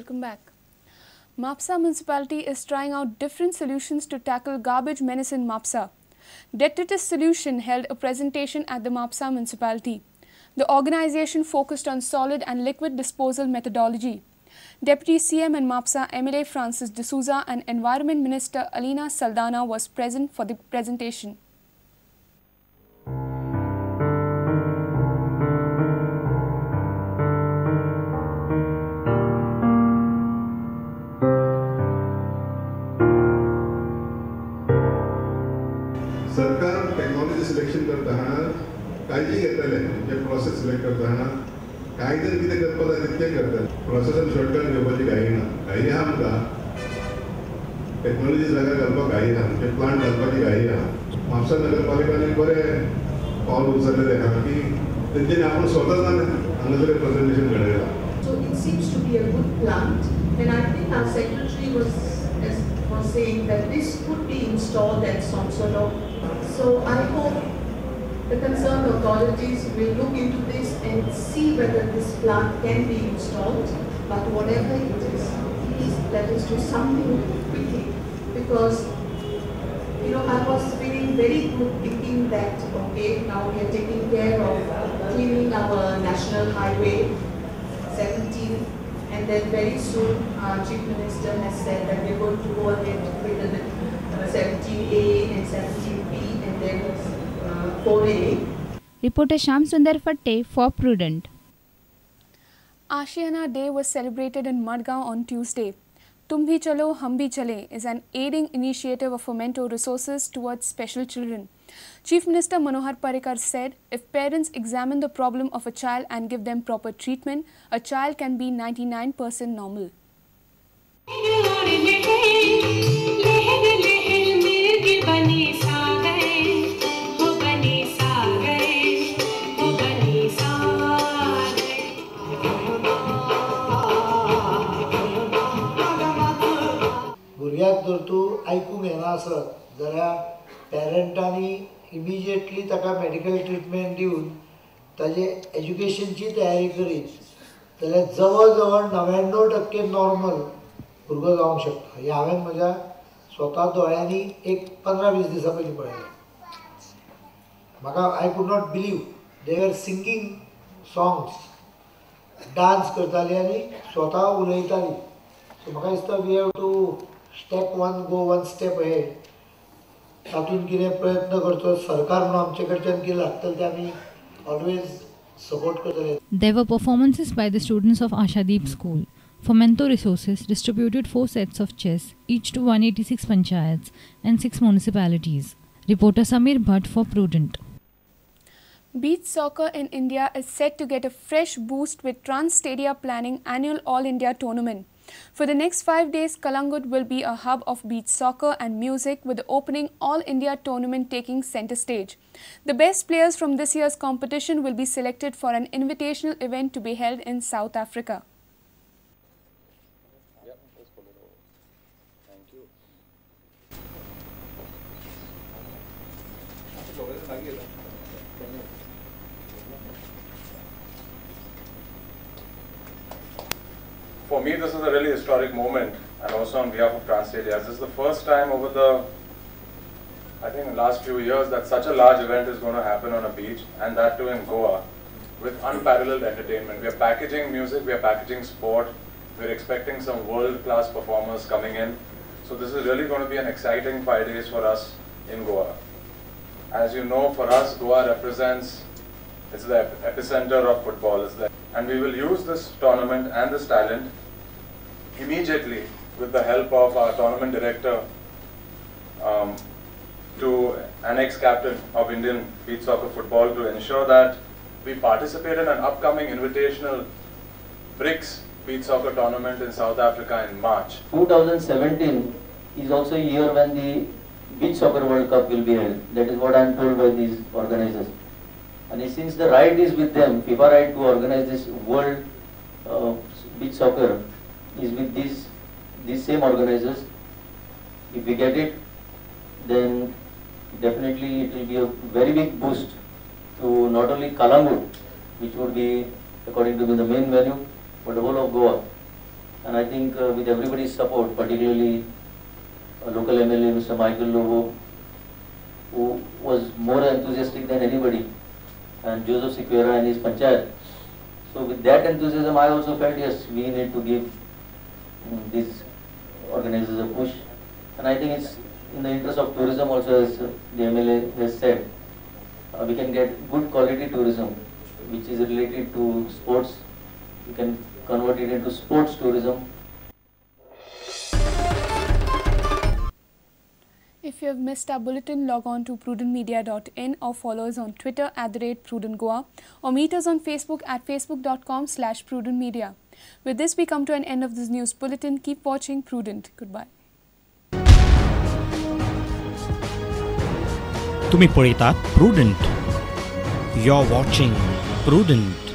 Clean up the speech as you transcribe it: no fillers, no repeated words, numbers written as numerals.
Welcome back. Mapsa municipality is trying out different solutions to tackle garbage menace in Mapsa. Detritus Solution held a presentation at the Mapsa municipality. The organization focused on solid and liquid disposal methodology. Deputy CM and Mapsa MLA Francis D'Souza and Environment Minister Alina Saldana was present for the presentation. सरकार technology selection करताना काळजी घेतले म्हणजे process select करताना काय जर कितें करपाक जाय तितकें करता प्रोसेसान शॉर्टकट घेवपाची घाई ना घाई आहा आमकां टेक्नॉलॉजी जाग्यार घालपाक घाई ना म्हणजे प्लांट घालपाची घाई ना म्हापसा नगरपालिकांनी बरें पावल उचललेलें आहा की तेंच्यांनी आपूण स्वता हांगासर presentation घडयलां. So it seems to be a good plant, and I think our secretary was saying that this could be installed at Sonsolo. So I hope the concerned authorities will look into this and see whether this plant can be installed. But whatever it is, please let us do something quickly, because I was feeling very good thinking that okay, now we are taking care of cleaning our national highway 17, and then very soon our Chief Minister has said that we're going to go ahead with the 17A and 17B and then 4A. Reporter Shyam Sundar Fatte for Prudent. Ashiana Day was celebrated in Madgaon on Tuesday. Tum Bhi Chalo, Hum Bhi Chale is an aiding initiative of Fomento Resources towards special children. Chief Minister Manohar Parrikar said, if parents examine the problem of a child and give them proper treatment, a child can be 99% normal. भुरग्याक जर तूं आयकूंक येना आसत जाल्यार पेरंटांनी immediately ताका medical treatment दिवन ताजे एज्युकेशनची तयारी करीत जाल्यार जवळ जवळ 99% नॉर्मल भुरगो जावंक शकता. हें हांवें म्हज्या स्वता दोळ्यांनी एक 15-20 दिसां पयलीं पळयलें. म्हाका I could not believe they were singing songs dance करतालीं आनी स्वता उलयतालीं. सो म्हाका दिसता we have to step one go one step ahead. तातूंत कितें प्रयत्न करचो सरकार म्हणून आमचे कडच्यान कितें लागतलें तें आमी ऑलवेज सपोर्ट करतले. There were performances by the students of Ashadeep School. Fomento Resources distributed 4 sets of chess, each to 186 panchayats and 6 municipalities. Reporter Samir Bhatt for Prudent. Beach soccer in India is set to get a fresh boost with TransStadia planning annual All India tournament. For the next 5 days, Calangute will be a hub of beach soccer and music, with the opening All India tournament taking center stage. The best players from this year's competition will be selected for an invitational event to be held in South Africa. For me, this is a really historic moment, and also on behalf of TransStadia. This is the first time over I think, last few years that such a large event is going to happen on a beach, and that too in Goa, with unparalleled entertainment. We are packaging music, we are packaging sport, we are expecting some world-class performers coming in. So this is really going to be an exciting 5 days for us in Goa. As you know, for us, Goa represents, it's the epicenter of football. And we will use this tournament and this talent immediately with the help of our tournament director to an ex-captain of Indian beach soccer football to ensure that we participate in an upcoming invitational BRICS beach soccer tournament in South Africa in March. 2017 is also a year when the beach soccer World Cup will be held. That is what I am told by these organizers. And since the right is with them, FIFA right to organize this World Beach Soccer is with these same organizers. If we get it, then definitely it will be a very big boost to not only Calangute, which would be, according to me, the main venue, but the whole of Goa. And I think with everybody's support, particularly local MLA Mr. Michael Lobo, who was more enthusiastic than anybody, and Joseph Sequeira and his panchayat. So with that enthusiasm, I also felt, yes, we need to give these organizers a push. And I think it's in the interest of tourism also, as the MLA has said. We can get good quality tourism, which is related to sports. We can convert it into sports tourism. If you have missed our bulletin, log on to prudentmedia.in or follow us on Twitter @PrudentGoa or meet us on Facebook at facebook.com/PrudentMedia. With this, we come to an end of this news bulletin. Keep watching Prudent. Goodbye. तुम्ही पळयतात Prudent. You're watching Prudent.